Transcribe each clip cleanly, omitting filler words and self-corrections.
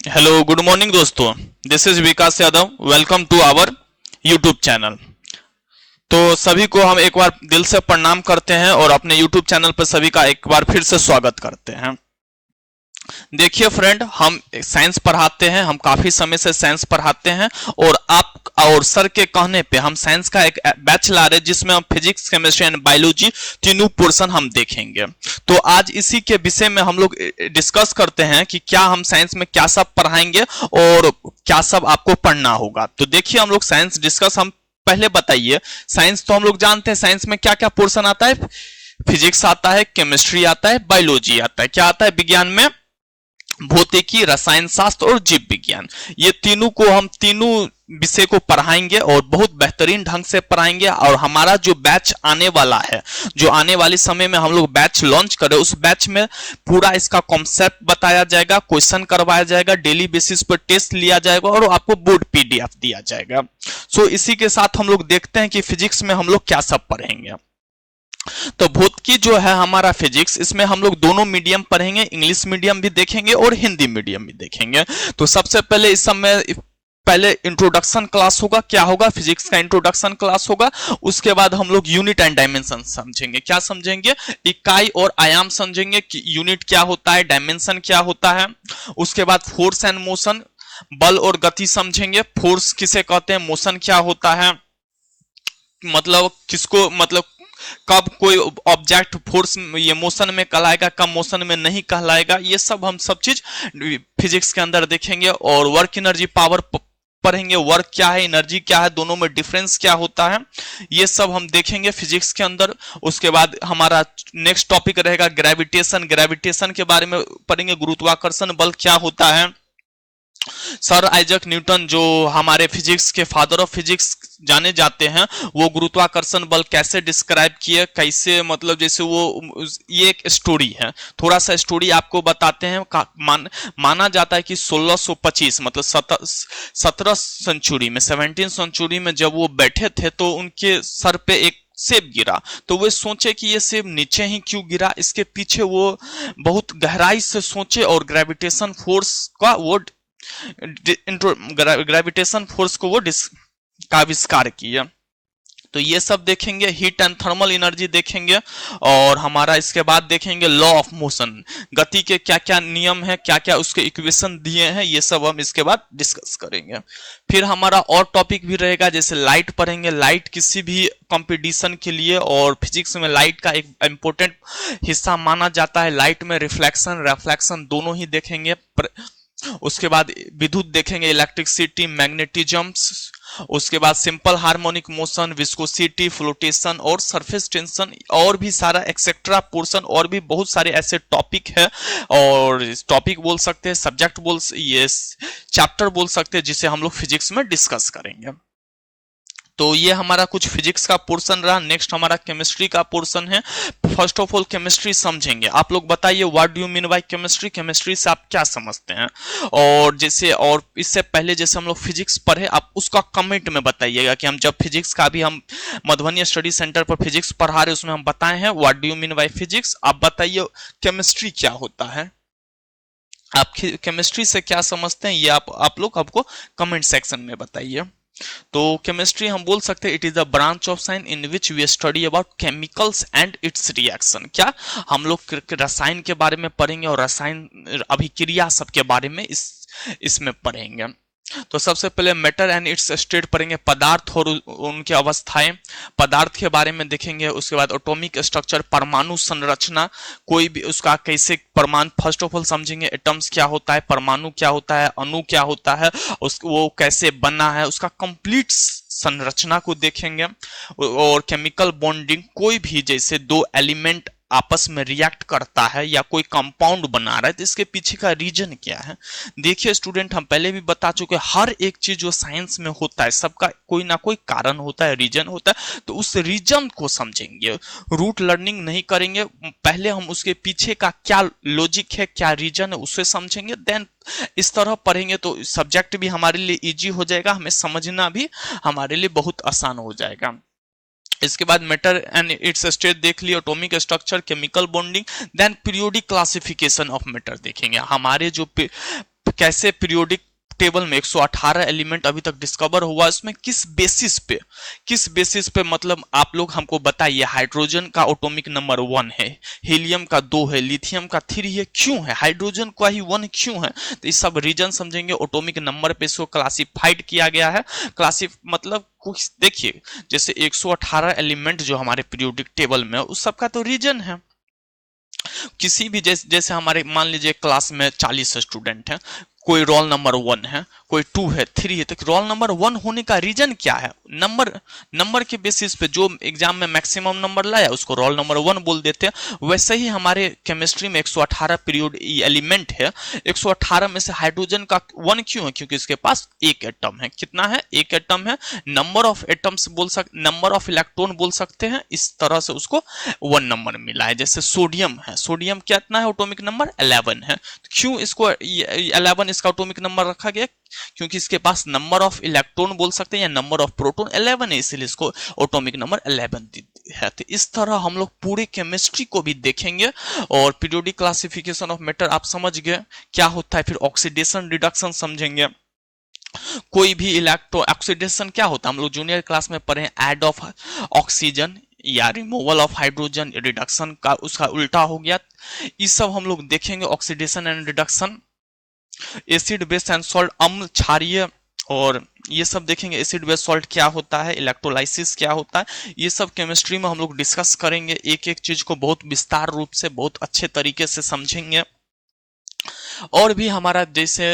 Hello good morning दोस्तों। This is Vikas Yadav. Welcome to our YouTube channel. तो सभी को हम एक बार दिल से प्रणाम करते हैं और अपने यूट्यूब चैनल पर सभी का एक बार फिर से स्वागत करते हैं। देखिए फ्रेंड, हम साइंस पढ़ाते हैं, हम काफी समय से साइंस पढ़ाते हैं और आप और सर के कहने पे हम साइंस का एक बैच ला रहे हैं जिसमें हम फिजिक्स, केमिस्ट्री एंड बायोलॉजी तीनों पोर्शन हम देखेंगे। तो आज इसी के विषय में हम लोग डिस्कस करते हैं कि क्या हम साइंस में क्या सब पढ़ाएंगे और क्या सब आपको पढ़ना होगा। तो देखिए, हम लोग साइंस डिस्कस हम पहले बताइए, साइंस तो हम लोग जानते हैं साइंस में क्या क्या पोर्शन आता है। फिजिक्स आता है, केमिस्ट्री आता है, बायोलॉजी आता है। क्या आता है विज्ञान में? भौतिकी, रसायन शास्त्र और जीव विज्ञान। ये तीनों को हम तीनों विषय को पढ़ाएंगे और बहुत बेहतरीन ढंग से पढ़ाएंगे। और हमारा जो बैच आने वाला है, जो आने वाले समय में हम लोग बैच लॉन्च करें, उस बैच में पूरा इसका कॉन्सेप्ट बताया जाएगा, क्वेश्चन करवाया जाएगा, डेली बेसिस पर टेस्ट लिया जाएगा और आपको बोर्ड पीडीएफ दिया जाएगा। सो इसी के साथ हम लोग देखते हैं कि फिजिक्स में हम लोग क्या सब पढ़ेंगे। तो भौतिकी जो है हमारा फिजिक्स, इसमें हम लोग दोनों मीडियम पढ़ेंगे, इंग्लिश मीडियम भी देखेंगे और हिंदी मीडियम भी देखेंगे। तो सबसे पहले इस समय पहले इंट्रोडक्शन क्लास होगा। क्या होगा? फिजिक्स का इंट्रोडक्शन क्लास होगा। उसके बाद हम लोग यूनिट एंड डायमेंशन समझेंगे। क्या समझेंगे? इकाई और आयाम समझेंगे कि यूनिट क्या होता है, डायमेंशन क्या होता है। उसके बाद फोर्स एंड मोशन, बल और गति समझेंगे। फोर्स किसे कहते हैं, मोशन क्या होता है, मतलब किसको, मतलब कब कोई ऑब्जेक्ट फोर्स ये मोशन में कहलाएगा, कब मोशन में नहीं कहलाएगा, ये सब हम सब चीज फिजिक्स के अंदर देखेंगे। और वर्क एनर्जी पावर पढ़ेंगे, वर्क क्या है, एनर्जी क्या है, दोनों में डिफरेंस क्या होता है, ये सब हम देखेंगे फिजिक्स के अंदर। उसके बाद हमारा नेक्स्ट टॉपिक रहेगा ग्रेविटेशन। ग्रेविटेशन के बारे में पढ़ेंगे, गुरुत्वाकर्षण बल क्या होता है। सर आइजक न्यूटन, जो हमारे फिजिक्स के फादर ऑफ फिजिक्स जाने जाते हैं, वो गुरुत्वाकर्षण बल कैसे डिस्क्राइब किए, कैसे, मतलब जैसे वो, ये एक स्टोरी है, थोड़ा सा स्टोरी आपको बताते हैं। माना जाता है कि 1625 मतलब 17 सेंचुरी में, 17 सेंचुरी में जब वो बैठे थे तो उनके सर पे एक सेब गिरा। तो वे सोचे कि ये सेब नीचे ही क्यों गिरा, इसके पीछे वो बहुत गहराई से सोचे और ग्रेविटेशन फोर्स का वो ग्रेविटेशन फोर्स को वो का आविष्कार किया। तो ये सब देखेंगे, हीट एंड थर्मल एनर्जी देखेंगे। और हमारा इसके बाद देखेंगे लॉ ऑफ मोशन, गति के क्या क्या नियम है, क्या क्या उसके इक्वेशन दिए हैं, ये सब हम इसके बाद डिस्कस करेंगे। फिर हमारा और टॉपिक भी रहेगा, जैसे लाइट पढ़ेंगे। लाइट किसी भी कंपटीशन के लिए, और फिजिक्स में लाइट का एक इंपॉर्टेंट हिस्सा माना जाता है। लाइट में रिफ्लेक्शन रिफ्लेक्शन दोनों ही देखेंगे। उसके बाद विद्युत देखेंगे, इलेक्ट्रिसिटी, मैग्नेटिज्म्स। उसके बाद simple harmonic motion, viscosity, flotation और सरफेस टेंशन, और भी सारा एक्सेट्रा पोर्शन, और भी बहुत सारे ऐसे टॉपिक है। और टॉपिक बोल सकते हैं, सब्जेक्ट बोल, ये चैप्टर बोल सकते हैं, जिसे हम लोग फिजिक्स में डिस्कस करेंगे। तो ये हमारा कुछ फिजिक्स का पोर्शन रहा। नेक्स्ट हमारा केमिस्ट्री का पोर्शन है। फर्स्ट ऑफ ऑल केमिस्ट्री समझेंगे। आप लोग बताइए, what do you mean by chemistry? Chemistry से आप क्या समझते हैं? और जैसे, और इससे पहले जैसे हम लोग फिजिक्स पढ़े, आप उसका कमेंट में बताइएगा कि हम जब फिजिक्स का भी हम मधुबनी स्टडी सेंटर पर फिजिक्स पढ़ा रहे, उसमें हम बताए हैं what do you mean by physics. आप बताइए केमिस्ट्री क्या होता है, आप केमिस्ट्री से क्या समझते हैं, ये आप लोग आपको कमेंट सेक्शन में बताइए। तो केमिस्ट्री हम बोल सकते हैं, it is a branch of science in which we study about chemicals and its reaction. क्या हम लोग रसायन के बारे में पढ़ेंगे और रसायन अभिक्रिया सबके बारे में इसमें पढ़ेंगे। तो सबसे पहले मैटर एंड इट्स स्टेट पढ़ेंगे, पदार्थ और उनकी अवस्थाएं, पदार्थ के बारे में देखेंगे। उसके बाद एटॉमिक स्ट्रक्चर, परमाणु संरचना, कोई भी उसका कैसे परमाणु, फर्स्ट ऑफ ऑल समझेंगे एटम्स क्या होता है, परमाणु क्या होता है, अणु क्या होता है, वो कैसे बना है, उसका कंप्लीट संरचना को देखेंगे। और केमिकल बॉन्डिंग, कोई भी जैसे दो एलिमेंट आपस में रिएक्ट करता है या कोई कंपाउंड बना रहा है, तो इसके पीछे का रीजन क्या है। देखिए स्टूडेंट, हम पहले भी बता चुके हैं, हर एक चीज जो साइंस में होता है सबका कोई ना कोई कारण होता है, रीजन होता है। तो उस रीजन को समझेंगे, रूट लर्निंग नहीं करेंगे, पहले हम उसके पीछे का क्या लॉजिक है, क्या रीजन है, उसे समझेंगे, देन इस तरह पढ़ेंगे तो सब्जेक्ट भी हमारे लिए इजी हो जाएगा, हमें समझना भी हमारे लिए बहुत आसान हो जाएगा। इसके बाद मैटर एंड इट्स स्टेट देख लिया, atomic structure, chemical bonding, then periodic classification of matter देखेंगे। हमारे जो कैसे पीरियोडिक टेबल में 118 एलिमेंट अभी तक डिस्कवर हुआ, इसमें किस बेसिस पे मतलब आप लोग हमको बताइए। हाइड्रोजन का एटॉमिक नंबर 1 है, हीलियम का 2 है, लिथियम का 3 है, क्यों है? हाइड्रोजन का ही 1 क्यों है? तो ये सब रीजन समझेंगे। एटॉमिक नंबर पे इसको क्लासिफाइड किया गया है। मतलब कुछ देखिए, जैसे 118 एलिमेंट जो हमारे पीरियोडिक टेबल में, उस सब का तो रीजन है। किसी भी जैसे हमारे मान लीजिए क्लास में 40 स्टूडेंट हैं, कोई रोल नंबर 1 है, कोई 2 है, 3 है, तो रोल नंबर 1 होने का रीजन क्या है? नंबर के बेसिस पे जो एग्जाम में मैक्सिमम नंबर लाया उसको रोल नंबर 1 बोल देते हैं। वैसे ही हमारे केमिस्ट्री में 118 पीरियड एलिमेंट है, 118 में से हाइड्रोजन का 1 क्यों है? क्योंकि इसके पास एक एटम है। कितना है? एक एटम है। Number of atoms number of electron बोल सकते हैं, इस तरह से उसको 1 नंबर मिला है। जैसे सोडियम है, सोडियम कितना है? एटॉमिक नंबर 11 है। तो क्यों इसको 11 इसका एटॉमिक नंबर रखा गया? क्योंकि इसके पास नंबर ऑफ इलेक्ट्रॉन बोल सकते हैं या नंबर ऑफ प्रोटॉन 11 है, इसलिए इसको एटॉमिक नंबर 11 है। तो इस तरह हम लोग पूरे केमिस्ट्री को भी देखेंगे। और पीरियोडिक क्लासिफिकेशन ऑफ मैटर आप समझ गए क्या होता है। फिर ऑक्सीडेशन रिडक्शन समझेंगे। कोई भी इलेक्ट्रो ऑक्सीडेशन क्या होता है, हम लोग जूनियर क्लास में पढ़े, ऐड ऑफ ऑक्सीजन या रिमूवल ऑफ हाइड्रोजन, रिडक्शन का उसका उल्टा हो गया। ये सब हम लोग देखेंगे। Oxidation and reduction, acid base and salt, अम्ल क्षारीय, और ये सब देखेंगे। एसिड बेस सॉल्ट क्या होता है, इलेक्ट्रोलाइसिस क्या होता है, ये सब केमिस्ट्री में हम लोग डिस्कस करेंगे। एक एक चीज को बहुत विस्तार रूप से, बहुत अच्छे तरीके से समझेंगे। और भी हमारा जैसे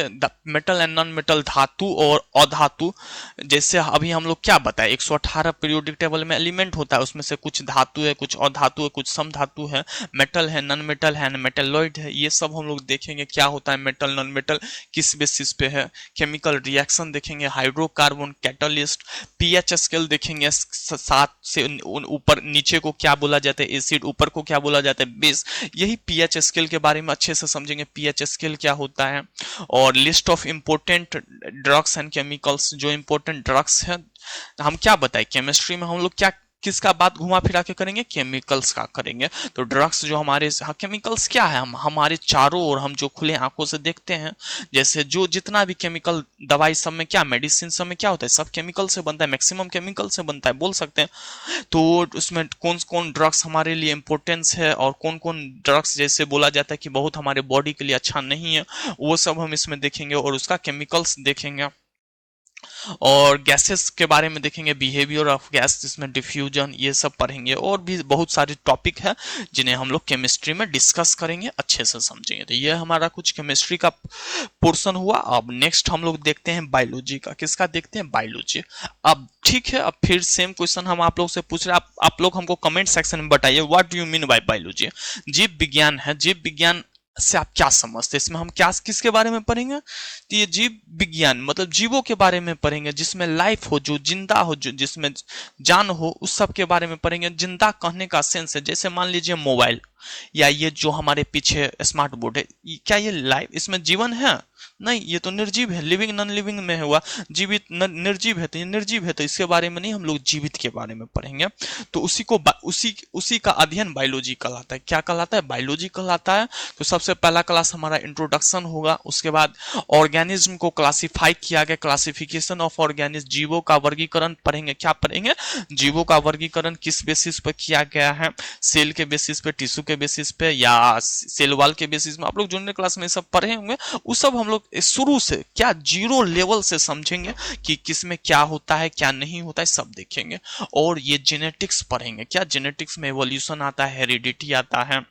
मेटल एंड नॉन मेटल, धातु और अधातु, जैसे अभी हम लोग क्या बताए, 118 पीरियोडिक टेबल में एलिमेंट होता है, उसमें से कुछ धातु है, कुछ अधातु है, कुछ सम धातु है, मेटल है, नॉन मेटल है, मेटेलॉइड है। ये सब हम लोग देखेंगे क्या होता है मेटल नॉन मेटल, किस बेसिस पे है। केमिकल रिएक्शन देखेंगे, हाइड्रोकार्बन, कैटलिस्ट, पीएच स्केल देखेंगे, 7 से ऊपर नीचे को क्या बोला जाता है एसिड, ऊपर को क्या बोला जाता है बेस। यही पीएच स्केल के बारे में अच्छे से समझेंगे, पीएच स्केल क्या होता है। और list of important drugs and chemicals, जो इंपोर्टेंट ड्रग्स है, हम क्या बताएं केमिस्ट्री में हम लोग क्या किसका बात घुमा फिरा के करेंगे, केमिकल्स का करेंगे। तो ड्रग्स जो हमारे, केमिकल्स क्या है, हम हमारे चारों ओर हम जो खुले आंखों से देखते हैं, जैसे जो जितना भी केमिकल दवाई सब में क्या, मेडिसिन सब में क्या होता है, सब केमिकल से बनता है, मैक्सिमम केमिकल से बनता है बोल सकते हैं। तो उसमें कौन कौन ड्रग्स हमारे लिए इंपॉर्टेंस है और कौन कौन ड्रग्स जैसे बोला जाता है कि बहुत हमारे बॉडी के लिए अच्छा नहीं है, वो सब हम इसमें देखेंगे और उसका केमिकल्स देखेंगे। और गैसेस के बारे में देखेंगे, बिहेवियर ऑफ गैस, जिसमें डिफ्यूजन, ये सब पढ़ेंगे। और भी बहुत सारे टॉपिक है जिन्हें हम लोग केमिस्ट्री में डिस्कस करेंगे, अच्छे से समझेंगे। तो ये हमारा कुछ केमिस्ट्री का पोर्शन हुआ। अब नेक्स्ट हम लोग देखते हैं बायोलॉजी का। किसका देखते हैं? बायोलॉजी। अब ठीक है, अब फिर सेम क्वेश्चन हम आप लोग से पूछ रहे हैं। आप लोग हमको कमेंट सेक्शन में बताइए what do you mean by biology. जीव विज्ञान है, जीव विज्ञान से आप क्या समझते हैं? इसमें हम क्या किसके बारे में पढ़ेंगे? तो ये जीव विज्ञान मतलब जीवों के बारे में पढ़ेंगे, जिसमें लाइफ हो, जो जिंदा हो, जो जिसमें जान हो, उस सब के बारे में पढ़ेंगे। जिंदा कहने का सेंस है, जैसे मान लीजिए मोबाइल या ये जो हमारे पीछे स्मार्ट बोर्ड है, क्या ये लाइफ, इसमें जीवन है? नहीं, ये तो निर्जीव है। लिविंग नॉन लिविंग में हुआ, जीवित निर्जीव है, तो ये निर्जीव है, तो इसके बारे में नहीं, हम लोग जीवित के बारे में पढ़ेंगे। तो उसी का अध्ययन बायोलॉजी कहलाता है। क्या कहलाता है? बायोलॉजी कहलाता है। तो सबसे पहला क्लास हमारा इंट्रोडक्शन होगा, उसके बाद ऑर्गेनिज्म को क्लासिफाई किया गया, क्लासिफिकेशन ऑफ ऑर्गेनिज्म, जीवों का वर्गीकरण पढ़ेंगे। क्या पढ़ेंगे? जीवों का वर्गीकरण किस बेसिस पर किया गया है, सेल के बेसिस पे, टिश्यू के बेसिस पे, या सेल वॉल के बेसिस में। आप लोग जूनियर क्लास में सब पढ़े होंगे। उस सब हम लोग शुरू से क्या जीरो लेवल से समझेंगे कि किसमें क्या होता है, क्या नहीं होता है, सब देखेंगे। और ये जेनेटिक्स पढ़ेंगे। क्या जेनेटिक्स में एवोल्यूशन आता है, हेरिडिटी आता है।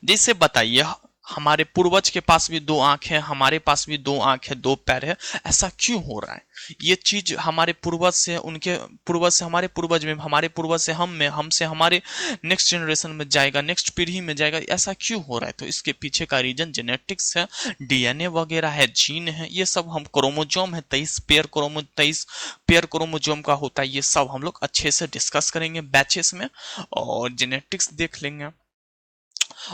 जैसे बताइए, हमारे पूर्वज के पास भी 2 आंख है, हमारे पास भी 2 आंख है, 2 पैर है, ऐसा क्यों हो रहा है? ये चीज हमारे पूर्वज से, उनके पूर्वज से हमारे पूर्वज में, हमारे पूर्वज से हम में, हमसे हमारे नेक्स्ट जनरेशन में जाएगा, नेक्स्ट पीढ़ी में जाएगा, ऐसा क्यों हो रहा है? तो इसके पीछे का रीजन जेनेटिक्स है, डीएनए वगैरह है, जीन है, ये सब हम, क्रोमोजोम है 23 पेयर क्रोमोजोम का होता है। ये सब हम लोग अच्छे से डिस्कस करेंगे बैचेस में, और जेनेटिक्स देख लेंगे।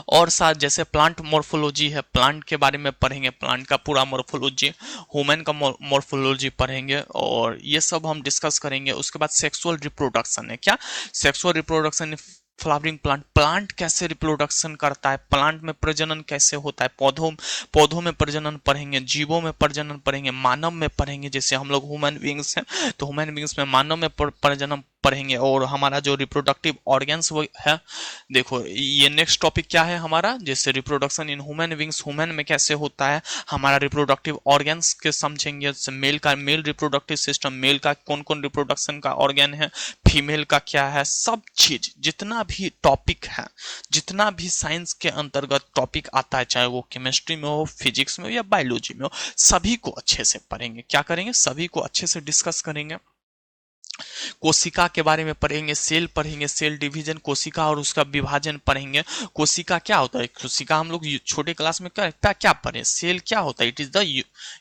और साथ जैसे प्लांट मॉर्फोलॉजी है, प्लांट के बारे में पढ़ेंगे, प्लांट का पूरा मॉर्फोलॉजी, ह्यूमन का मॉर्फोलॉजी पढ़ेंगे, और ये सब हम डिस्कस करेंगे। उसके बाद सेक्सुअल रिप्रोडक्शन है। क्या? Sexual reproduction flowering plant, plant कैसे रिप्रोडक्शन करता है, प्लांट में प्रजनन कैसे होता है, पौधों पौधों में प्रजनन पढ़ेंगे, जीवों में प्रजनन पढ़ेंगे, मानव में पढ़ेंगे, जैसे हम लोग ह्यूमन बींग्स हैं तो ह्यूमन बींग्स में मानव में प्रजनन पढ़ेंगे। और हमारा जो रिप्रोडक्टिव ऑर्गन्स है, देखो ये नेक्स्ट टॉपिक क्या है हमारा, जैसे reproduction in human beings, human में कैसे होता है, हमारा रिप्रोडक्टिव ऑर्गन्स के समझेंगे। मेल का, मेल रिप्रोडक्टिव सिस्टम, मेल का कौन कौन रिप्रोडक्शन का ऑर्गन है, फीमेल का क्या है, सब चीज जितना भी टॉपिक है, जितना भी साइंस के अंतर्गत टॉपिक आता है, चाहे वो केमिस्ट्री में हो, फिजिक्स में हो या बायोलॉजी में हो, सभी को अच्छे से पढ़ेंगे। क्या करेंगे, सभी को अच्छे से डिस्कस करेंगे। कोशिका के बारे में पढ़ेंगे, सेल पढ़ेंगे, सेल डिवीजन, कोशिका और उसका विभाजन पढ़ेंगे। कोशिका क्या होता है, कोशिका हम लोग छोटे क्लास में क्या क्या पढ़े, सेल क्या होता है, it is the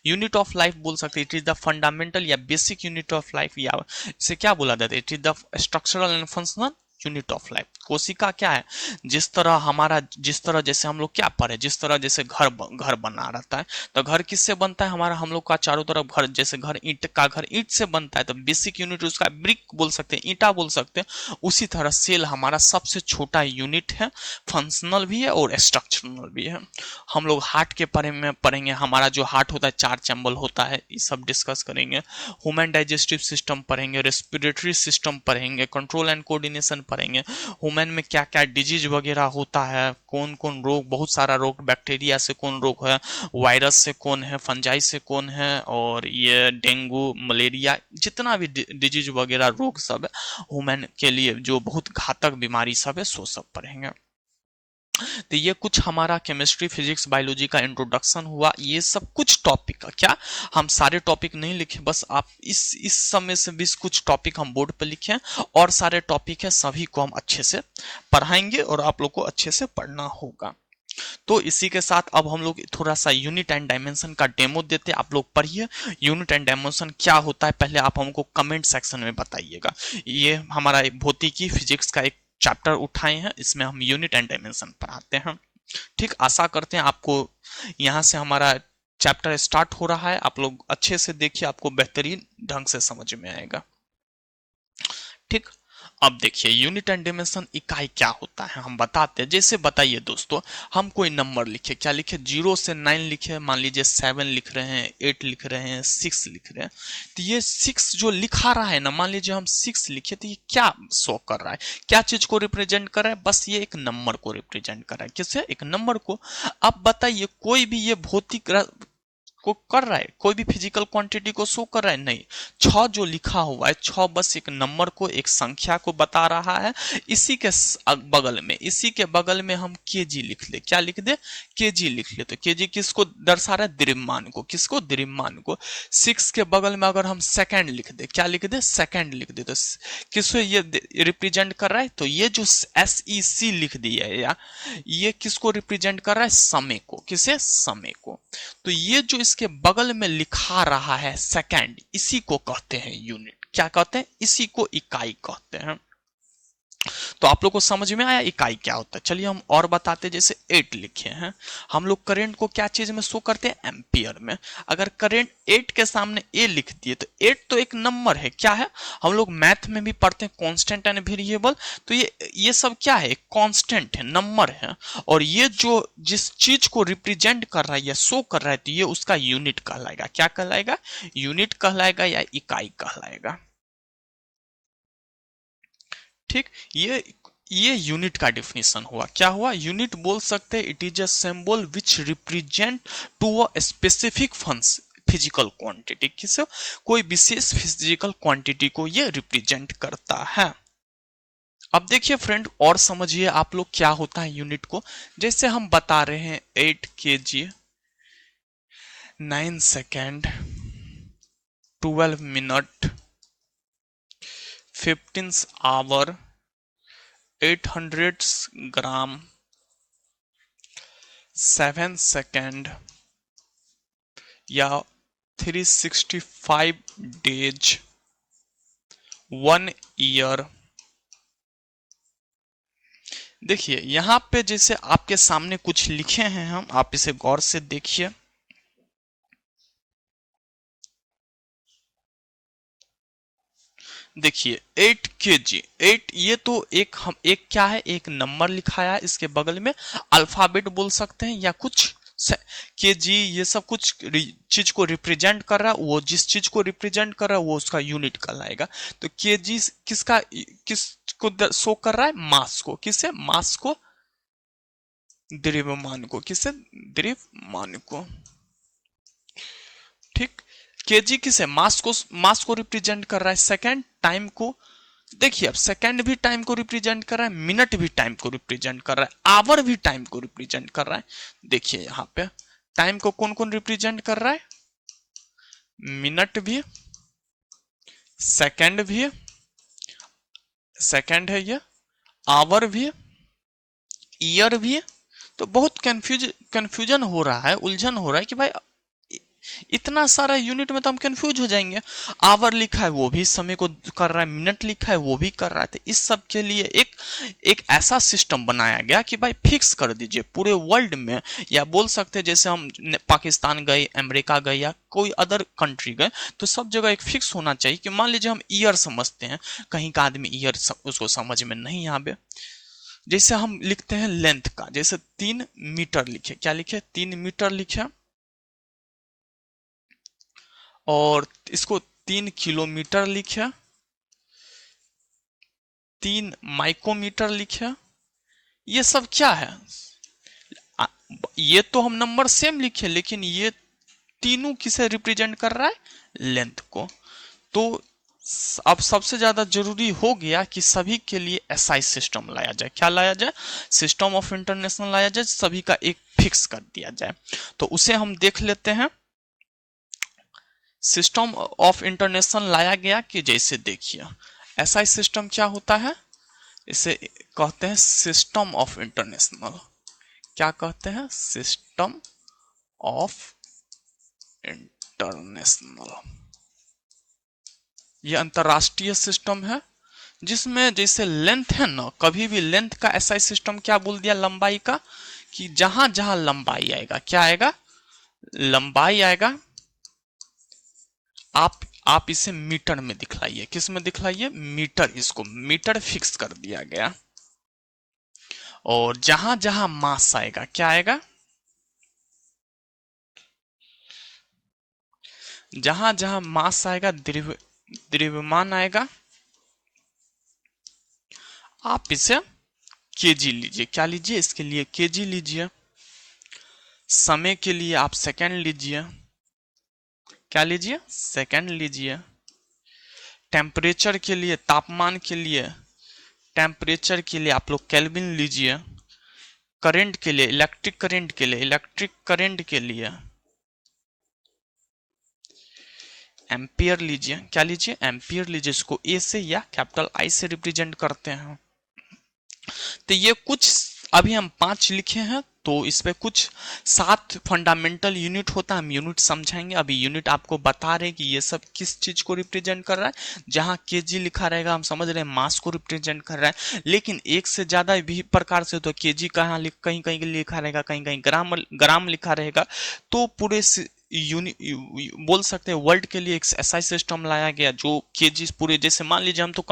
unit of life बोल सकते हैं, इट इज द फंडामेंटल या बेसिक यूनिट ऑफ लाइफ, या इसे क्या बोला जाता है, it is the structural and functional unit of life. कोशिका क्या है, जिस तरह हमारा, जिस तरह जैसे हम लोग क्या पढ़े, जिस तरह जैसे घर बना रहता है, तो घर किससे बनता है हमारा, हम लोग का चारों तरफ घर, जैसे घर ईंट का घर ईंट से बनता है, तो बेसिक यूनिट उसका ब्रिक बोल सकते हैं, ईंटा बोल सकते हैं। उसी तरह सेल हमारा सबसे छोटा यूनिट है, फंक्शनल भी है और स्ट्रक्चरल भी है। हम लोग हार्ट के बारे में पढ़ेंगे, हमारा जो हार्ट होता है 4 चैम्बर होता है, ये सब डिस्कस करेंगे। ह्यूमन डाइजेस्टिव सिस्टम पढ़ेंगे, रेस्पिरेटरी सिस्टम पढ़ेंगे, कंट्रोल एंड कोऑर्डिनेशन पढ़ेंगे। ह्यूमन में क्या क्या डिजीज वगैरह होता है, कौन कौन रोग, बहुत सारा रोग, बैक्टीरिया से कौन रोग है, वायरस से कौन है, फंजाई से कौन है, और ये डेंगू, मलेरिया, जितना भी डिजीज वगैरह रोग सब है ह्यूमन के लिए जो बहुत घातक बीमारी सब है, सो सब पढ़ेंगे। तो ये कुछ हमारा केमिस्ट्री, फिजिक्स, बायोलॉजी का इंट्रोडक्शन हुआ। ये सब कुछ टॉपिक का क्या, हम सारे टॉपिक नहीं लिखे, बस आप इस समय से 20 कुछ टॉपिक हम बोर्ड पर लिखे, और सारे टॉपिक है सभी को हम अच्छे से पढ़ाएंगे और आप लोग को अच्छे से पढ़ना होगा। तो इसी के साथ अब हम लोग थोड़ा सा यूनिट एंड डायमेंशन का डेमो देते हैं, आप लोग पढ़िए यूनिट एंड डायमेंशन क्या होता है, पहले आप हमको कमेंट सेक्शन में बताइएगा। ये हमारा भौतिकी फिजिक्स का एक चैप्टर उठाए हैं, इसमें हम यूनिट एंड डायमेंशन पढ़ाते हैं। ठीक, आशा करते हैं आपको यहां से हमारा चैप्टर स्टार्ट हो रहा है, आप लोग अच्छे से देखिए, आपको बेहतरीन ढंग से समझ में आएगा। ठीक, अब देखिए यूनिट एंड डायमेंशन इकाई क्या होता है हम बताते हैं। जैसे बताइए दोस्तों, हम कोई नंबर लिखे, क्या लिखे, 0 से 9 लिखे, मान लीजिए 7 लिख रहे हैं, 8 लिख रहे हैं, 6 लिख रहे हैं, तो ये 6 जो लिखा रहा है ना, मान लीजिए हम 6 लिखे, तो ये क्या शो कर रहा है, क्या चीज को रिप्रेजेंट कर रहा है, बस ये एक नंबर को रिप्रेजेंट कर रहा है। किसे, एक नंबर को। अब बताइए कोई भी ये भौतिक को कर रहा है, कोई भी फिजिकल क्वांटिटी को शो कर रहा है, नहीं। 6 जो लिखा हुआ है, 6 बस एक नंबर को, एक संख्या को बता रहा है। इसी के बगल में, इसी के बगल में हम केजी लिख ले, क्या लिख दे, केजी लिख ले, तो केजी किसको दर्शा रहा है, द्रव्यमान को, किसको, द्रव्यमान को। 6 के बगल में अगर हम सेकंड लिख दे, क्या लिख दे, सेकंड लिख दे, तो किसको ये रिप्रेजेंट कर रहा है, तो ये जो SEC लिख दिया है, या ये किसको रिप्रेजेंट कर रहा है, समय को, किसे, समय को। तो ये जो इसके बगल में लिखा रहा है सेकंड, इसी को कहते हैं यूनिट। क्या कहते हैं, इसी को इकाई कहते हैं। तो आप लोग को समझ में आया इकाई क्या होता है। चलिए हम और बताते, जैसे 8 लिखे हैं, हम लोग करंट को क्या चीज में शो करते हैं, एम्पियर में। अगर करंट 8 के सामने ए लिख दिए, तो 8 तो एक नंबर है, क्या है, हम लोग मैथ में भी पढ़ते हैं कांस्टेंट एंड वेरिएबल, तो ये सब क्या है, कांस्टेंट है, नंबर है। और ये जो जिस चीज को रिप्रेजेंट कर रहा है या शो कर रहा है, तो ये उसका यूनिट कहलाएगा। क्या कहलाएगा, यूनिट कहलाएगा या इकाई कहलाएगा। ठीक, ये यूनिट का डिफिनेशन हुआ। क्या हुआ, यूनिट बोल सकते हैं, it is a symbol which represent to a specific physical quantity, किसे, कोई विशेष फिजिकल क्वांटिटी को ये रिप्रेजेंट करता है। अब देखिए फ्रेंड, और समझिए आप लोग क्या होता है यूनिट को। जैसे हम बता रहे हैं 8 kg 9 second 12 minute 15 hour 800 gram 7 second या 365 डेज 1 ईयर। देखिए यहां पे जैसे आपके सामने कुछ लिखे हैं हम, आप इसे गौर से देखिए। देखिए 8 kg, 8 ये तो एक हम एक क्या है, एक नंबर लिखाया है, इसके बगल में अल्फाबेट बोल सकते हैं या कुछ केजी, ये सब कुछ चीज को रिप्रेजेंट कर रहा है, वो जिस चीज को रिप्रेजेंट कर रहा है वो उसका यूनिट कहलाएगा। तो केजी किसका, किस को शो कर रहा है, मास को, किससे, मास को, द्रव्यमान को, किससे, द्रव्यमान को, ठीक। केजी किसे, मास को रिप्रेजेंट कर रहा है, सेकंड टाइम को, देखिए अब सेकंड भी टाइम को रिप्रेजेंट कर रहा है, मिनट भी टाइम को रिप्रेजेंट कर रहा है, आवर भी टाइम को रिप्रेजेंट कर रहा है। देखिए यहां पे टाइम को कौन कौन रिप्रेजेंट कर रहा है, मिनट भी, सेकंड भी, सेकंड है ये, आवर भी, ईयर भी। तो बहुत कंफ्यूजन हो रहा है, उलझन हो रहा है कि भाई इतना सारा यूनिट में तो हम कंफ्यूज हो जाएंगे। आवर लिखा है वो भी समय को कर रहा है, मिनट लिखा है वो भी कर रहा है। तो इस सब के लिए एक एक ऐसा सिस्टम बनाया गया कि भाई फिक्स कर दीजिए पूरे वर्ल्ड में, या बोल सकते हैं जैसे हम पाकिस्तान गए, अमेरिका गए या कोई अदर कंट्री गए, तो सब जगह एक फिक्स होना चाहिए कि मान लीजिए हम ईयर समझते हैं, कहीं का आदमी ईयर उसको समझ में नहीं यहाँ पे, जैसे हम लिखते हैं लेंथ का, जैसे 3 मीटर लिखे, क्या लिखे, 3 मीटर लिखे, और इसको 3 किलोमीटर लिखे, 3 माइक्रोमीटर लिखे। ये सब क्या है, ये तो हम नंबर सेम लिखे, लेकिन ये तीनों किसे रिप्रेजेंट कर रहा है, लेंथ को। तो अब सबसे ज्यादा जरूरी हो गया कि सभी के लिए एसआई सिस्टम लाया जाए, क्या लाया जाए, सिस्टम ऑफ इंटरनेशनल लाया जाए, सभी का एक फिक्स कर दिया जाए। तो उसे हम देख लेते हैं। सिस्टम ऑफ इंटरनेशनल लाया गया कि जैसे देखिए एसआई सिस्टम क्या होता है, इसे कहते हैं सिस्टम ऑफ इंटरनेशनल, क्या कहते हैं, सिस्टम ऑफ इंटरनेशनल। यह अंतरराष्ट्रीय सिस्टम है जिसमें जैसे लेंथ है ना, कभी भी लेंथ का एसआई सिस्टम क्या बोल दिया, लंबाई का, कि जहां जहां लंबाई आएगा, क्या आएगा, लंबाई आएगा, आप इसे मीटर में दिखलाइए, किस में दिखलाइए, मीटर, इसको मीटर फिक्स कर दिया गया। और जहां जहां मास आएगा, क्या आएगा, जहां जहां मास आएगा, द्रव्यमान आएगा, आप इसे केजी लीजिए, क्या लीजिए, इसके लिए केजी लीजिए। समय के लिए आप सेकंड लीजिए, क्या लीजिए, सेकंड लीजिए। टेम्परेचर के लिए, तापमान के लिए, टेम्परेचर के लिए आप लोग केल्विन लीजिए। करंट के लिए, इलेक्ट्रिक करंट के लिए, इलेक्ट्रिक करंट के लिए एम्पियर लीजिए, क्या लीजिए, एम्पियर लीजिए। इसको ए से या कैपिटल आई से रिप्रेजेंट करते हैं। तो ये कुछ अभी हम 5 लिखे हैं, तो इस पे कुछ 7 फंडामेंटल यूनिट होता है, हम यूनिट समझाएंगे। अभी यूनिट आपको बता रहे कि ये सब किस चीज को रिप्रेजेंट कर रहा है। जहां केजी लिखा रहेगा हम समझ रहे हैं मास को रिप्रेजेंट कर रहा है, लेकिन एक से ज्यादा भी प्रकार से, तो केजी कहाँ कहीं कहीं लिखा रहेगा, कहीं कहीं ग्राम ग्राम लिखा रहेगा। तो पूरे बोल सकते हैं वर्ल्ड के लिए एक ऐसा सिस्टम लाया गया जो केजी पूरे, जैसे मान लीजिए हम तो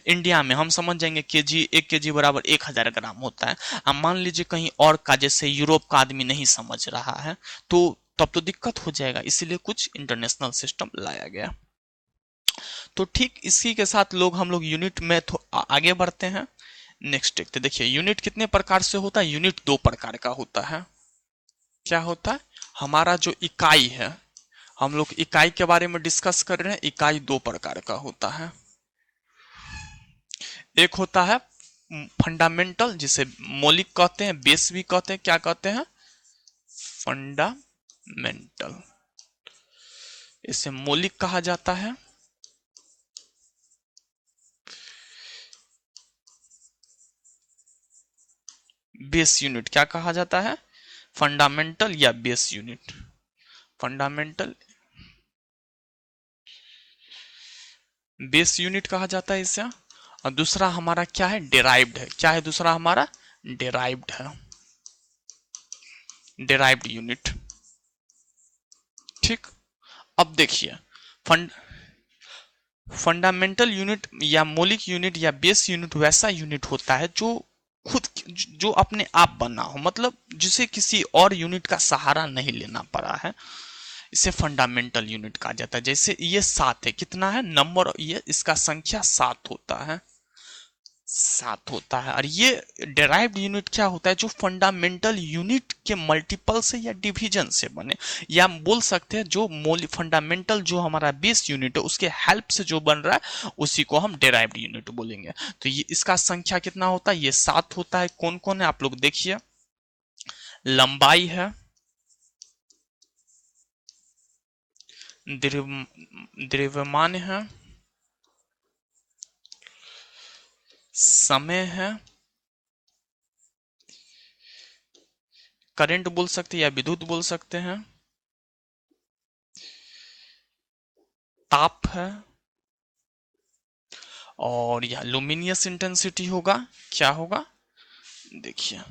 इंडिया में हम समझ जाएंगे केजी, 1 केजी बराबर 1000 ग्राम होता है। अब मान लीजिए कहीं और का, जैसे यूरोप का आदमी नहीं समझ रहा है, तो तब तो दिक्कत हो जाएगा, इसीलिए कुछ इंटरनेशनल सिस्टम लाया गया। तो ठीक इसी के साथ हम लोग यूनिट में आगे बढ़ते हैं। नेक्स्ट देखते, देखिए यूनिट कितने प्रकार से होता है, यूनिट 2 प्रकार का होता है। क्या होता है, हमारा जो इकाई है, हम लोग इकाई के बारे में डिस्कस कर रहे हैं। इकाई 2 प्रकार का होता है। एक होता है फंडामेंटल, जिसे मौलिक कहते हैं, बेस भी कहते हैं, क्या कहते हैं, फंडामेंटल, इसे मौलिक कहा जाता है। बेस यूनिट क्या कहा जाता है, फंडामेंटल या base unit, fundamental base unit कहा जाता है इसे। और दूसरा हमारा क्या है, डेराइव्ड है, क्या है दूसरा हमारा, डेराइव्ड है, डेराइव्ड यूनिट। ठीक, अब देखिए फंड फंडामेंटल यूनिट या मौलिक यूनिट या बेस यूनिट वैसा यूनिट होता है जो खुद जो अपने आप बना हो, मतलब जिसे किसी और यूनिट का सहारा नहीं लेना पड़ा है, इसे फंडामेंटल यूनिट कहा जाता है। जैसे ये 7 है, कितना है नंबर, ये इसका संख्या 7 होता है, 7 होता है। और ये डेराइव्ड यूनिट क्या होता है, जो फंडामेंटल यूनिट के मल्टीपल से या डिवीजन से बने, या बोल सकते हैं जो फंडामेंटल जो हमारा बेस यूनिट है उसके हेल्प से जो बन रहा है उसी को हम डेराइव्ड यूनिट बोलेंगे। तो ये इसका संख्या कितना होता है, ये 7 होता है। कौन कौन है आप लोग देखिए, लंबाई है, द्रव्यमान है, समय है, करंट बोल सकते हैं या विद्युत बोल सकते हैं, ताप है, और यह लुमिनियस इंटेंसिटी होगा। क्या होगा देखिए,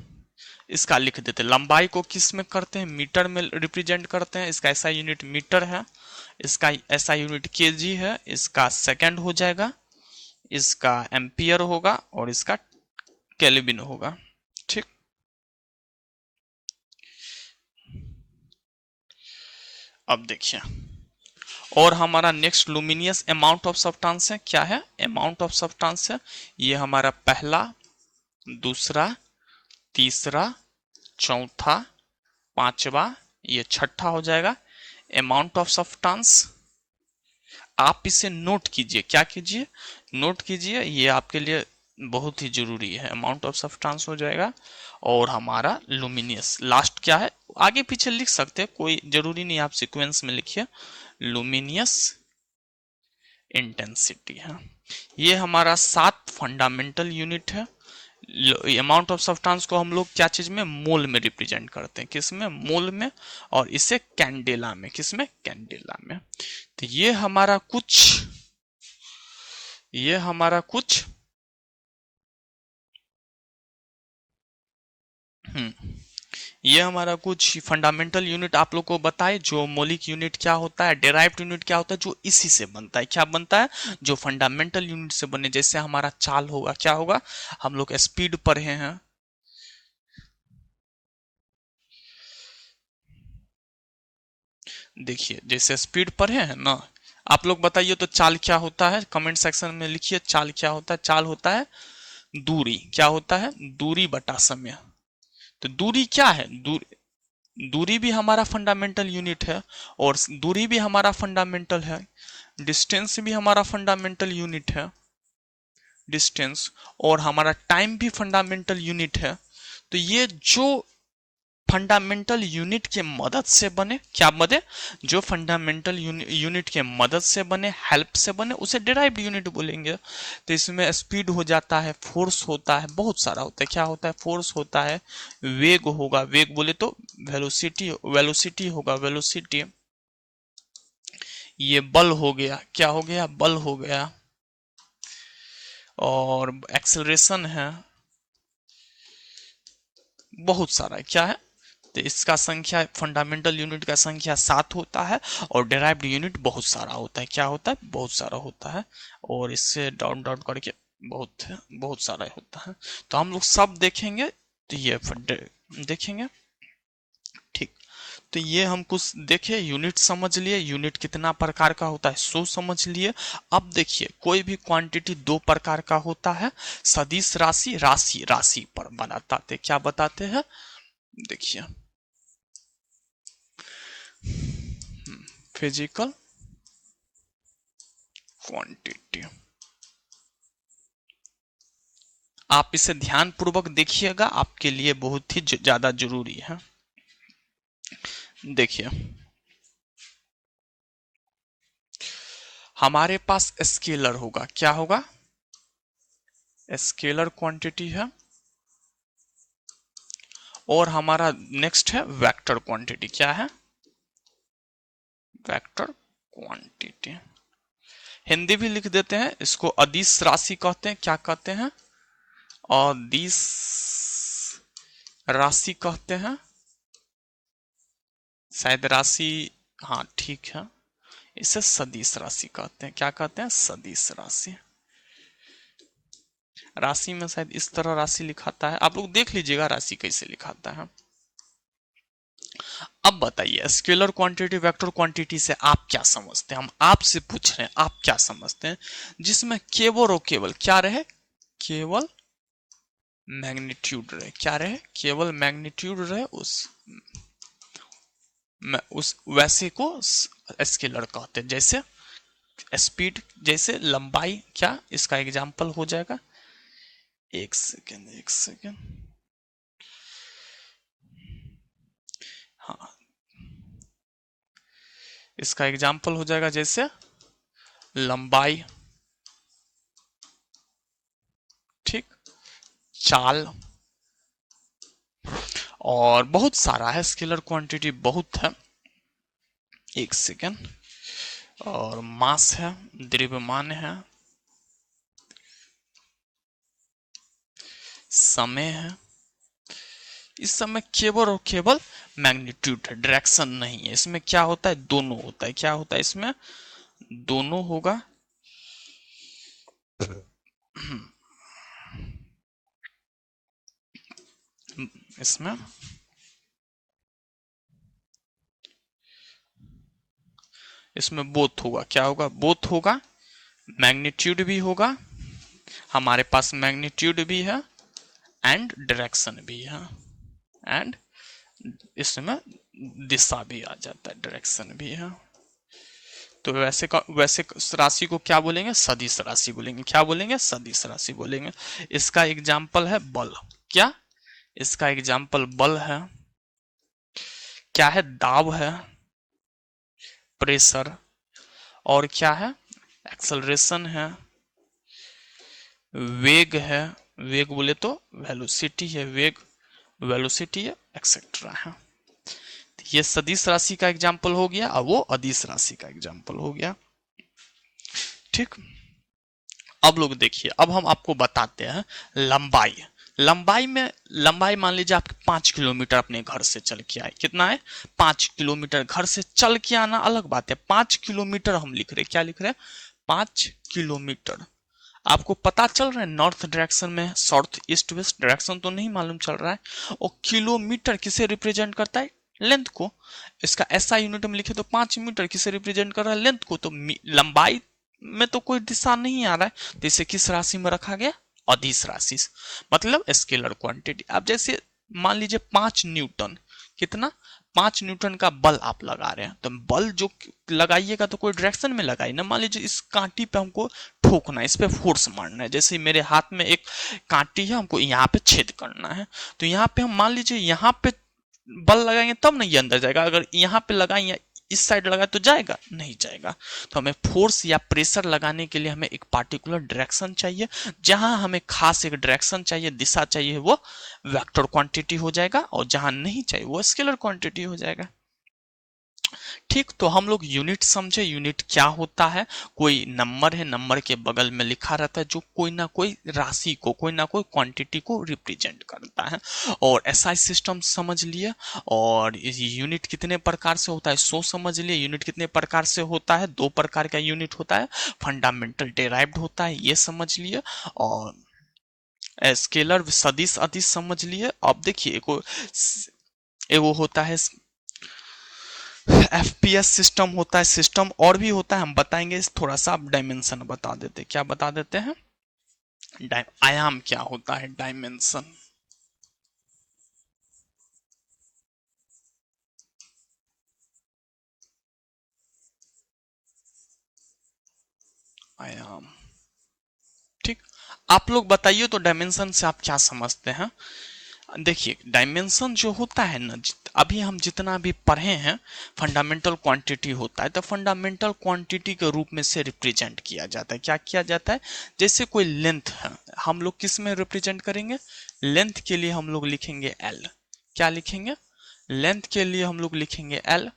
इसका लिख देते हैं। लंबाई को किस में करते हैं, मीटर में रिप्रेजेंट करते हैं, इसका ऐसा यूनिट मीटर है, इसका ऐसा यूनिट केजी है, इसका सेकंड हो जाएगा, इसका एम्पियर होगा, और इसका केल्विन होगा। ठीक, अब देखिए, और हमारा next luminous amount of substance है। क्या है, अमाउंट ऑफ सब्सटेंस है। ये हमारा पहला, दूसरा, तीसरा, चौथा, पांचवा, ये छठा हो जाएगा अमाउंट ऑफ सब्सटेंस। आप इसे नोट कीजिए, क्या कीजिए, नोट कीजिए, ये आपके लिए बहुत ही जरूरी है। अमाउंट ऑफ सब्सटेंस हो जाएगा, और हमारा लुमिनियस लास्ट क्या है, आगे पीछे लिख सकते हैं, कोई जरूरी नहीं आप सीक्वेंस में लिखिए, लुमिनियस इंटेंसिटी है। ये हमारा 7 फंडामेंटल यूनिट है। अमाउंट ऑफ सब्सटेंस को हम लोग क्या चीज में, मोल में रिप्रेजेंट करते हैं, किस में, मोल में, और इसे कैंडेला में, किस में, कैंडेला में। तो ये हमारा कुछ ये हमारा कुछ फंडामेंटल यूनिट आप लोग को बताए, जो मौलिक यूनिट क्या होता है, डेराइव्ड यूनिट क्या होता है, जो इसी से बनता है। क्या बनता है, जो फंडामेंटल यूनिट से बने। जैसे हमारा चाल होगा, क्या होगा, हम लोग स्पीड पढ़े हैं, देखिए जैसे स्पीड पढ़े हैं ना, आप लोग बताइए तो चाल क्या होता है, कमेंट सेक्शन में लिखिए चाल क्या होता है। चाल होता है दूरी, क्या होता है, दूरी बटा समय। तो दूरी क्या है, दूरी भी हमारा फंडामेंटल यूनिट है, और दूरी भी हमारा फंडामेंटल है, डिस्टेंस भी हमारा फंडामेंटल यूनिट है, डिस्टेंस, और हमारा टाइम भी फंडामेंटल यूनिट है। तो ये जो फंडामेंटल यूनिट के मदद से बने, क्या बने, जो फंडामेंटल यूनिट के मदद से बने, हेल्प से बने, उसे डेराइव्ड यूनिट बोलेंगे। तो इसमें स्पीड हो जाता है, फोर्स होता है, बहुत सारा होता है। क्या होता है, फोर्स होता है, वेग होगा, वेग बोले तो वेलोसिटी, वेलोसिटी होगा, वेलोसिटी, ये बल हो गया, क्या हो गया, बल हो गया, और एक्सेलरेशन है, बहुत सारा है। क्या है, तो इसका संख्या, फंडामेंटल यूनिट का संख्या 7 होता है, और डेराइव्ड यूनिट बहुत सारा होता है। क्या होता है, बहुत सारा होता है, और इससे डाउन डाउन करके बहुत बहुत सारा होता है। तो हम लोग सब देखेंगे, तो ये देखेंगे। ठीक, तो ये हम कुछ देखे, यूनिट समझ लिए, यूनिट कितना प्रकार का होता है सो समझ लिए। अब देखिए, कोई भी क्वांटिटी 2 प्रकार का होता है, सदिश राशि, राशि राशि पर बताते, क्या बताते हैं, देखिए, फिजिकल क्वांटिटी। आप इसे ध्यान पूर्वक देखिएगा, आपके लिए बहुत ही ज्यादा जरूरी है। देखिए, हमारे पास स्केलर होगा, क्या होगा, स्केलर क्वांटिटी है, और हमारा नेक्स्ट है वेक्टर क्वांटिटी। क्या है, वेक्टर क्वांटिटी। हिंदी भी लिख देते हैं, इसको अदिश राशि कहते हैं, क्या कहते हैं, अदिश राशि कहते हैं, शायद राशि, हाँ ठीक है, इसे सदिश राशि कहते हैं। क्या कहते हैं? सदिश राशि। राशि में शायद इस तरह राशि लिखाता है, आप लोग देख लीजिएगा राशि कैसे लिखाता है। अब बताइए स्केलर क्वांटिटी वेक्टर क्वांटिटी से आप क्या समझते हैं? हम आपसे पूछ रहे हैं आप क्या समझते हैं जिसमें केवल और केवल क्या रहे? केवल मैग्नीट्यूड रहे। क्या रहे? केवल मैग्नीट्यूड रहे। उस वैसे को स्केलर कहते हैं। जैसे स्पीड, जैसे लंबाई। क्या इसका एग्जाम्पल हो जाएगा? एक सेकेंड, एक सेकेंड। हाँ, इसका एग्जाम्पल हो जाएगा जैसे लंबाई, ठीक, चाल, और बहुत सारा है। स्केलर क्वांटिटी बहुत है। एक सेकेंड। और मास है, द्रव्यमान है, समय है। इस समय केवल और केवल मैग्नीट्यूड है, डायरेक्शन नहीं है। इसमें क्या होता है? दोनों होता है। क्या होता है इसमें? दोनों होगा। इसमें इसमें बोथ होगा। क्या होगा? बोथ होगा। मैग्नीट्यूड भी होगा, हमारे पास मैग्नीट्यूड भी है एंड डायरेक्शन भी है। एंड इसमें दिशा भी आ जाता है, डायरेक्शन भी है। तो वैसे राशि को क्या बोलेंगे? सदिश राशि बोलेंगे। क्या बोलेंगे? सदिश राशि बोलेंगे। इसका एग्जाम्पल है बल। क्या? इसका एग्जाम्पल बल है। क्या है? दाब है, प्रेशर, और क्या है? एक्सेलरेशन है, वेग है। वेग बोले तो वेलोसिटी है, वेग, वेलोसिटी है, एक्सेट्रा है। ये सदिश राशि का एग्जाम्पल हो गया और वो अदिश राशि का एग्जाम्पल हो गया। ठीक। अब लोग देखिए, अब हम आपको बताते हैं लंबाई। लंबाई मान लीजिए आप 5 किलोमीटर अपने घर से चल के आए। कितना है? 5 किलोमीटर। घर से चल के आना अलग बात है, 5 किलोमीटर हम लिख रहे, क्या लिख रहे हैं? 5 किलोमीटर। आपको पता चल रहा है नॉर्थ डायरेक्शन में, साउथ ईस्ट वेस्ट डायरेक्शन तो नहीं मालूम चल रहा है। और किलोमीटर किसे रिप्रेजेंट करता है? लेंथ को। इसका ऐसा यूनिट में लिखे तो 5 मीटर किसे रिप्रेजेंट कर रहा है? लेंथ को। तो लंबाई में तो कोई दिशा नहीं आ रहा है, तो इसे किस राशि में रखा गया? अदिश राशि, मतलब स्केलर क्वांटिटी। अब जैसे मान लीजिए 5 न्यूटन, कितना? 5 न्यूटन का बल आप लगा रहे हैं, तो बल जो लगाइएगा तो कोई डायरेक्शन में लगाइए ना। मान लीजिए इस कांटी पे हमको ठोकना है, इस पे फोर्स मारना है। जैसे मेरे हाथ में एक कांटी है, हमको यहाँ पे छेद करना है, तो यहाँ पे हम मान लीजिए यहाँ पे बल लगाएंगे तब नहीं ये अंदर जाएगा। अगर यहाँ पे लगाएंगे, इस साइड लगाए तो जाएगा? नहीं जाएगा। तो हमें फोर्स या प्रेशर लगाने के लिए हमें एक पार्टिकुलर डायरेक्शन चाहिए। जहां हमें खास एक डायरेक्शन चाहिए, दिशा चाहिए, वो वेक्टर क्वांटिटी हो जाएगा, और जहां नहीं चाहिए वो स्केलर क्वांटिटी हो जाएगा। ठीक। तो हम लोग यूनिट समझे। यूनिट क्या होता है? कोई नंबर है, नंबर के बगल में लिखा रहता है जो कोई ना कोई राशि को, कोई ना कोई क्वांटिटी को रिप्रेजेंट करता है। और एसआई सिस्टम समझ लिए। और यूनिट कितने प्रकार से होता है सो समझ लिए। यूनिट कितने प्रकार से होता है? 2 प्रकार का यूनिट होता है। फंडामेंटल डेराइव्ड होता है, ये समझ लिए। और स्केलर सदिश अदिश समझ लिए। अब देखिए एगो होता है एफपीएस सिस्टम होता है, सिस्टम और भी होता है, हम बताएंगे। थोड़ा सा आप डायमेंशन बता देते। क्या बता देते हैं? आयाम क्या होता है? डायमेंशन। आयाम। ठीक। आप लोग बताइए तो डायमेंशन से आप क्या समझते हैं? देखिए डायमेंशन जो होता है ना, अभी हम जितना भी पढ़े हैं, फंडामेंटल क्वांटिटी होता है, तो फंडामेंटल क्वांटिटी के रूप में से रिप्रेजेंट किया जाता है। क्या किया जाता है? जैसे कोई लेंथ है, हम लोग किस में रिप्रेजेंट करेंगे? लेंथ के लिए हम लोग लिखेंगे एल। क्या लिखेंगे? लेंथ के लिए हम लोग लिखेंगे एल।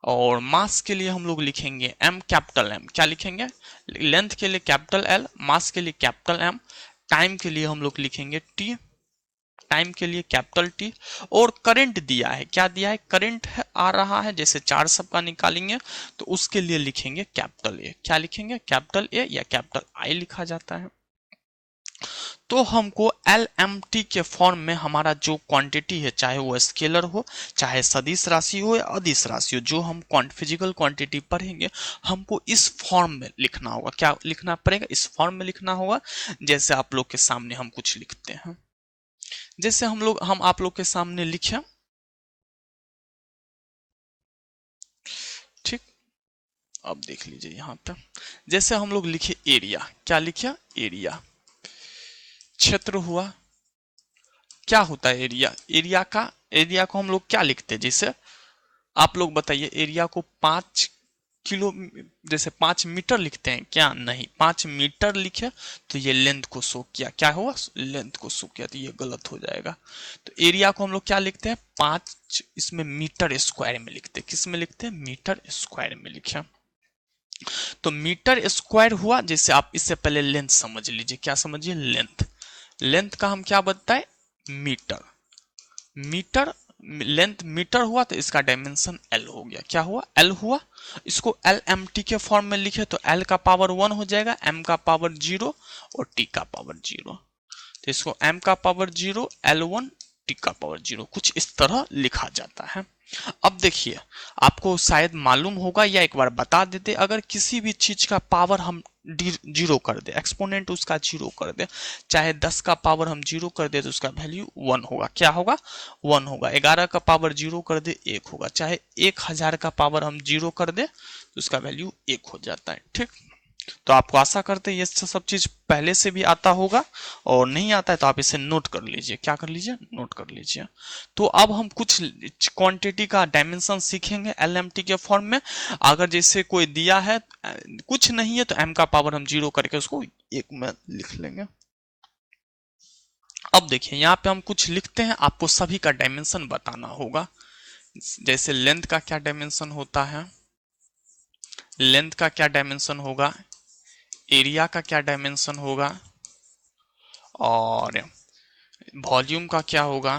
और मास के लिए हम लोग लिखेंगे एम, कैपिटल एम। क्या लिखेंगे? लेंथ के लिए कैपिटल एल, मास के लिए कैपिटल एम, टाइम के लिए हम लोग लिखेंगे टी। टाइम के लिए कैपिटल टी, और करंट दिया है, क्या दिया है, करंट है आ रहा है, जैसे चार सबका निकालेंगे तो उसके लिए लिखेंगे कैपिटल ए, क्या लिखेंगे, कैपिटल ए या कैपिटल आई लिखा जाता है। तो हमको एल एम टी के फॉर्म में हमारा जो क्वांटिटी है, चाहे वो स्केलर हो, चाहे सदिश राशि हो या अदिश राशि हो, जो हम फिजिकल क्वांटिटी पढ़ेंगे, हमको इस फॉर्म में लिखना होगा। क्या लिखना पड़ेगा, इस फॉर्म में लिखना होगा। जैसे आप लोग के सामने हम कुछ लिखते हैं, जैसे हम आप लोग के सामने लिखे, ठीक। अब देख लीजिए यहाँ पे, जैसे हम लोग लिखे एरिया, क्या लिखे, एरिया, क्षेत्र हुआ। क्या होता है एरिया, एरिया को हम लोग क्या लिखते हैं, जैसे आप लोग बताइए, एरिया को 5 किलो, जैसे 5 मीटर लिखते हैं क्या, नहीं, 5 मीटर लिखे तो ये लेंथ को शो किया, क्या हुआ, लेंथ को शो किया, तो ये गलत हो जाएगा। तो एरिया को हम लोग क्या लिखते हैं, 5, इसमें मीटर स्क्वायर में लिखते हैं, किस में लिखते हैं, मीटर स्क्वायर में लिखे। तो मीटर स्क्वायर हुआ। जैसे आप इससे पहले लेंथ समझ लीजिए, क्या समझिए, लेंथ, लेंथ का हम क्या बताए, मीटर, मीटर, लेंथ मीटर हुआ तो इसका डायमेंशन एल हो गया, क्या हुआ, एल हुआ। इसको एल एम टी के फॉर्म में लिखे तो एल का पावर 1 हो जाएगा, एम का पावर 0 और टी का पावर 0। तो इसको एम का पावर 0, L1, टी का पावर 0, कुछ इस तरह लिखा जाता है। अब देखिए, आपको शायद मालूम होगा या एक बार बता देते, अगर किसी भी चीज का पावर हम 0 कर दे, एक्सपोनेंट उसका 0 कर दे, चाहे 10 का पावर हम 0 कर दे तो उसका वैल्यू 1 होगा, क्या होगा, 1 होगा। 11 का पावर 0 कर दे 1 होगा, चाहे 1000 का पावर हम 0 कर दे तो उसका वैल्यू 1 हो जाता है, ठीक। तो आपको आशा करते हैं ये सब चीज पहले से भी आता होगा, और नहीं आता है तो आप इसे नोट कर लीजिए, क्या कर लीजिए, नोट कर लीजिए। तो अब हम कुछ क्वांटिटी का डायमेंशन सीखेंगे एलएमटी के फॉर्म में। अगर जैसे कोई दिया है, कुछ नहीं है, तो एम का पावर हम 0 करके उसको 1 में लिख लेंगे। अब देखिए यहाँ पे हम कुछ लिखते हैं, आपको सभी का डायमेंशन बताना होगा। जैसे लेंथ का क्या डायमेंशन होता है, लेंथ का क्या डायमेंशन होगा, एरिया का क्या डायमेंशन होगा, और वॉल्यूम का क्या होगा,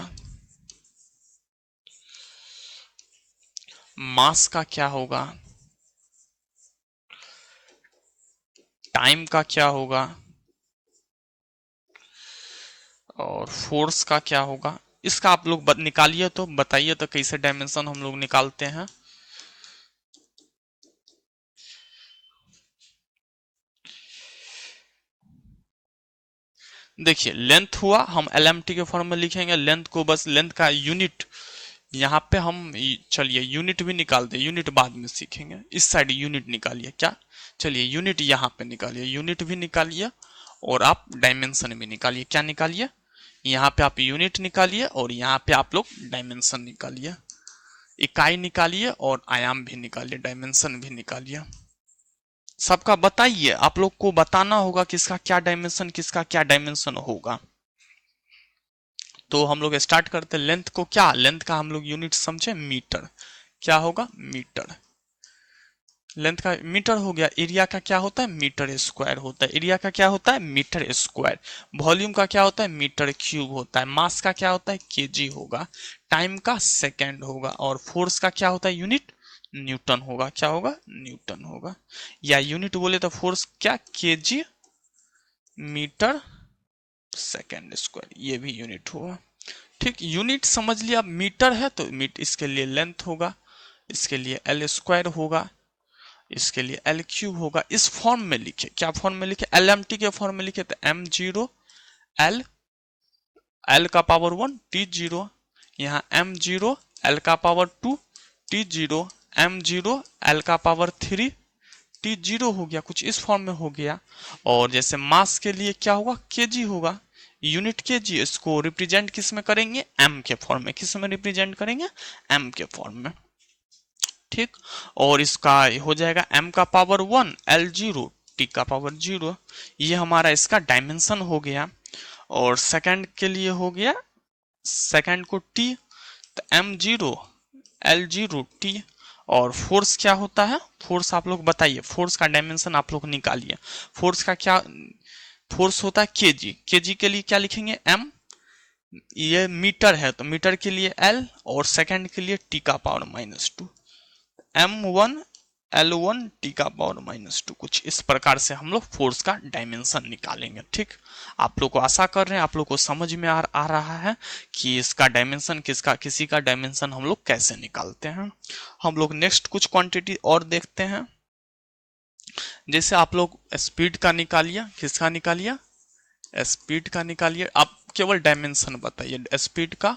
मास का क्या होगा, टाइम का क्या होगा, और फोर्स का क्या होगा। इसका आप लोग निकालिए, तो बताइए तो कैसे डायमेंशन हम लोग निकालते हैं। देखिए लेंथ हुआ, हम एलएमटी के फॉर्म में लिखेंगे लेंथ को, बस लेंथ का यूनिट यहाँ पे हम, चलिए यूनिट भी निकाल दे, यूनिट बाद में सीखेंगे। इस साइड यूनिट निकालिए, क्या, चलिए यूनिट यहाँ पे निकालिए, यूनिट भी निकालिए और आप डायमेंशन भी निकालिए, क्या निकालिए, यहाँ पे आप यूनिट निकालिए और यहाँ पे आप लोग डायमेंशन निकालिए, इकाई निकालिए और आयाम भी निकालिए, डायमेंशन भी निकालिए। सबका बताइए, आप लोग को बताना होगा किसका क्या डायमेंशन, किसका क्या डायमेंशन होगा। तो हम लोग स्टार्ट करते हैं। लेंथ को क्या, लेंथ का हम लोग यूनिट समझे, मीटर, क्या होगा, मीटर, लेंथ का मीटर हो गया। एरिया का क्या होता है, मीटर स्क्वायर होता है, एरिया का क्या होता है, मीटर स्क्वायर। वॉल्यूम का क्या होता है, मीटर क्यूब होता है। मास का क्या होता है, केजी होगा। टाइम का सेकंड होगा। और फोर्स का क्या होता है, यूनिट न्यूटन होगा, क्या होगा, न्यूटन होगा। या यूनिट बोले तो फोर्स क्या, केजी मीटर सेकंड स्क्वायर, ये भी यूनिट होगा, ठीक। यूनिट समझ लिया। अब मीटर है तो इसके लिए लेंथ होगा, इसके लिए एल स्क्वायर होगा, इसके लिए एल क्यूब होगा। इस फॉर्म में लिखे, क्या फॉर्म में लिखे, एलएमटी के फॉर्म में लिखे तो m0 एल, एल का पावर 1 t0, यहाँ m0 एल का पावर 2 t0, m0 एल का पावर 3 t0 हो गया, कुछ इस फॉर्म में हो गया। और जैसे मास के लिए क्या होगा, केजी होगा, यूनिट केजी। इसको रिप्रेजेंट किस में करेंगे, एम के फॉर्म में, किस में रिप्रेजेंट करेंगे, एम के फॉर्म में, ठीक। और इसका हो जाएगा m का पावर 1 L0, t का पावर 0। ये हमारा इसका डायमेंशन हो गया। और सेकंड के लिए हो गया, सेकंड को t, तो m0 L0 t। और फोर्स क्या होता है, फोर्स आप लोग बताइए, फोर्स का डायमेंशन आप लोग निकालिए। फोर्स का क्या, फोर्स होता है केजी, केजी के लिए क्या लिखेंगे, m, ये मीटर है तो मीटर के लिए L और सेकंड के लिए T का पावर -2, M1 L1 T का पावर -2। कुछ इस प्रकार से हम लोग फोर्स का डायमेंशन निकालेंगे। ठीक, आप लोग को आशा कर रहे हैं आप लोग को समझ में आ रहा है कि इसका डायमेंशन किसी का डायमेंशन हम लोग कैसे निकालते हैं। हम लोग नेक्स्ट कुछ क्वांटिटी और देखते हैं। जैसे आप लोग स्पीड का निकालिए, किसका निकालिए, स्पीड का निकालिए। आप केवल डायमेंशन बताइए, स्पीड का